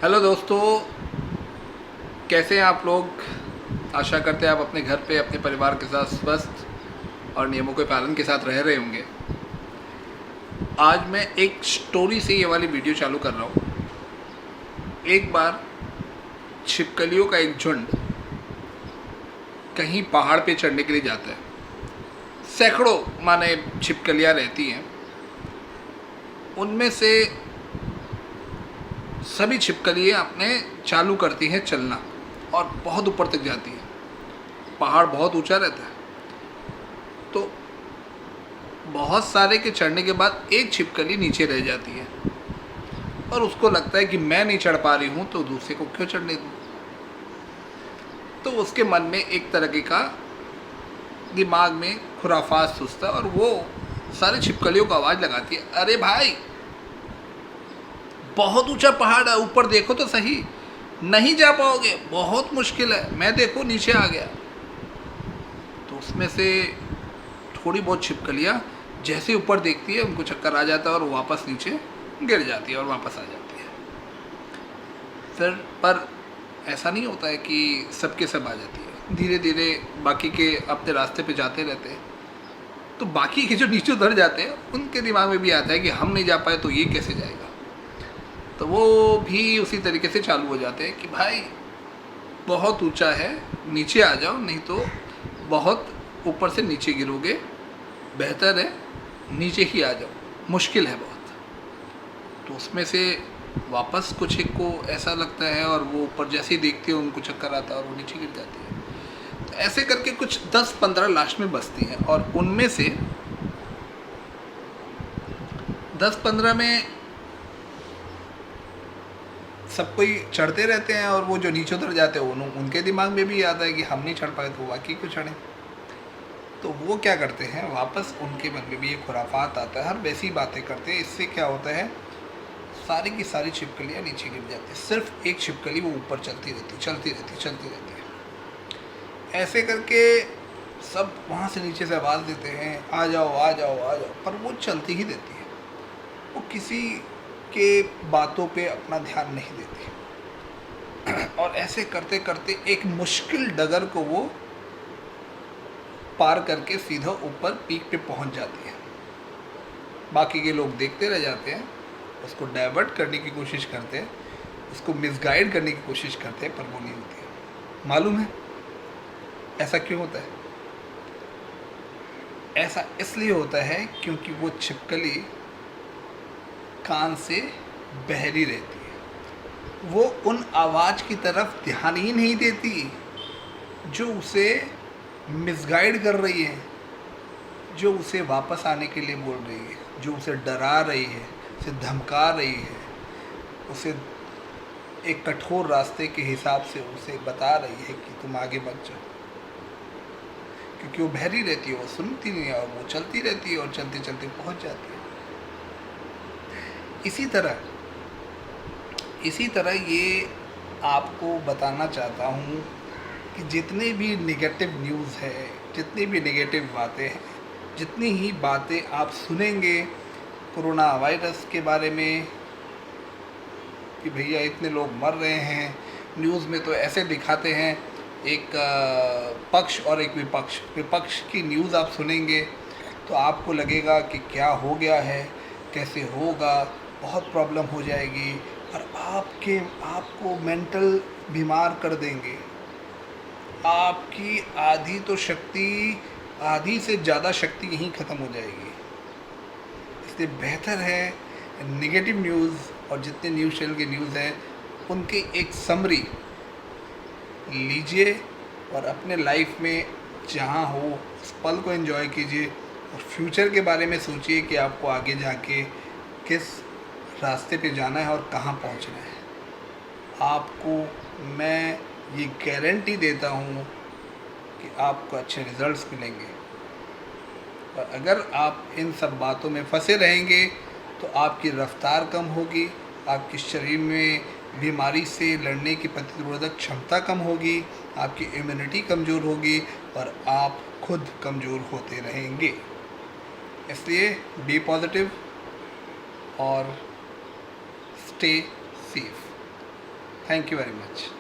Hello दोस्तों, कैसे हैं आप लोग। आशा करते हैं आप अपने घर पे अपने परिवार के साथ स्वस्थ और नियमों के पालन के साथ रह रहे होंगे। आज मैं एक स्टोरी से ये वाली वीडियो चालू कर रहा हूँ। एक बार छिपकलियों का एक झुंड कहीं पहाड़ पे चढ़ने के लिए जाता है। सैकड़ों माने छिपकलियाँ रहती हैं। उनमें से सभी छिपकलियाँ अपने चालू करती हैं चलना और बहुत ऊपर तक जाती हैं। पहाड़ बहुत ऊंचा रहता है, तो बहुत सारे के चढ़ने के बाद एक छिपकली नीचे रह जाती है और उसको लगता है कि मैं नहीं चढ़ पा रही हूँ तो दूसरे को क्यों चढ़ने दूँ। तो उसके मन में एक तरह का दिमाग में खुराफात सोचता है और वो सारे छिपकलियों को आवाज़ लगाती है, अरे भाई बहुत ऊंचा पहाड़ है, ऊपर देखो तो सही, नहीं जा पाओगे, बहुत मुश्किल है, मैं देखो नीचे आ गया। तो उसमें से थोड़ी बहुत छिपकलियाँ जैसे ऊपर देखती है उनको चक्कर आ जाता है और वो वापस नीचे गिर जाती है और वापस आ जाती है। फिर पर ऐसा नहीं होता है कि सबके सब आ जाती है, धीरे धीरे बाकी के अपने रास्ते पे जाते रहते हैं। तो बाकी के जो नीचे उतर जाते हैं उनके दिमाग में भी आता है कि हम नहीं जा पाए तो ये कैसे जाएगा। तो वो भी उसी तरीके से चालू हो जाते हैं कि भाई बहुत ऊंचा है, नीचे आ जाओ, नहीं तो बहुत ऊपर से नीचे गिरोगे, बेहतर है नीचे ही आ जाओ, मुश्किल है बहुत। तो उसमें से वापस कुछ एक को ऐसा लगता है और वो ऊपर जैसे ही देखते हो उनको चक्कर आता है और वो नीचे गिर जाती है। तो ऐसे करके कुछ 10-15 लास्ट में बचती हैं और उनमें से 10-15 में सब कोई चढ़ते रहते हैं और वो जो नीचे उतर जाते हैं उनके दिमाग में भी आता है कि हम नहीं चढ़ पाए तो बाकी क्यों चढ़े। तो वो क्या करते हैं, वापस उनके मन में भी ये खुराफात आता है, हर वैसी बातें करते हैं। इससे क्या होता है, सारी की सारी छिपकलियाँ नीचे गिर जाती है, सिर्फ एक छिपकली वो ऊपर चलती रहती है। ऐसे करके सब वहाँ से नीचे से आवाज़ देते हैं, आ जाओ आ जाओ आ जाओ, पर वो चलती ही देती है। वो किसी के बातों पे अपना ध्यान नहीं देती और ऐसे करते करते एक मुश्किल डगर को वो पार करके सीधा ऊपर पीक पे पहुंच जाती है। बाकी के लोग देखते रह जाते हैं, उसको डाइवर्ट करने की कोशिश करते हैं, उसको मिसगाइड करने की कोशिश करते हैं, पर वो नहीं होती है। मालूम है ऐसा क्यों होता है? ऐसा इसलिए होता है क्योंकि वो छिपकली कान से बहरी रहती है। वो उन आवाज़ की तरफ ध्यान ही नहीं देती जो उसे मिसगाइड कर रही है, जो उसे वापस आने के लिए बोल रही है, जो उसे डरा रही है, उसे धमका रही है, उसे एक कठोर रास्ते के हिसाब से उसे बता रही है कि तुम आगे मत जाओ। क्योंकि वो बहरी रहती है, वो सुनती नहीं है और वो चलती रहती है और चलते चलते पहुंच जाती है। इसी तरह ये आपको बताना चाहता हूँ कि जितने भी नेगेटिव न्यूज़ है, जितनी भी नेगेटिव बातें हैं, जितनी ही बातें आप सुनेंगे कोरोना वायरस के बारे में कि भैया इतने लोग मर रहे हैं, न्यूज़ में तो ऐसे दिखाते हैं, एक पक्ष और एक विपक्ष की न्यूज़ आप सुनेंगे तो आपको लगेगा कि क्या हो गया है, कैसे होगा, बहुत प्रॉब्लम हो जाएगी और आपको मेंटल बीमार कर देंगे। आपकी आधी से ज़्यादा शक्ति यहीं ख़त्म हो जाएगी। इसलिए बेहतर है नेगेटिव न्यूज़ और जितने न्यूज़ चैनल के न्यूज़ हैं उनकी एक समरी लीजिए और अपने लाइफ में जहाँ हो उस पल को एंजॉय कीजिए और फ्यूचर के बारे में सोचिए कि आपको आगे जाके किस रास्ते पे जाना है और कहाँ पहुँचना है। आपको मैं ये गारंटी देता हूँ कि आपको अच्छे रिजल्ट्स मिलेंगे। और अगर आप इन सब बातों में फंसे रहेंगे तो आपकी रफ्तार कम होगी, आपके शरीर में बीमारी से लड़ने की प्रतिरोधक क्षमता कम होगी, आपकी इम्यूनिटी कमज़ोर होगी और आप खुद कमज़ोर होते रहेंगे। इसलिए बी पॉजिटिव और stay safe. Thank you very much.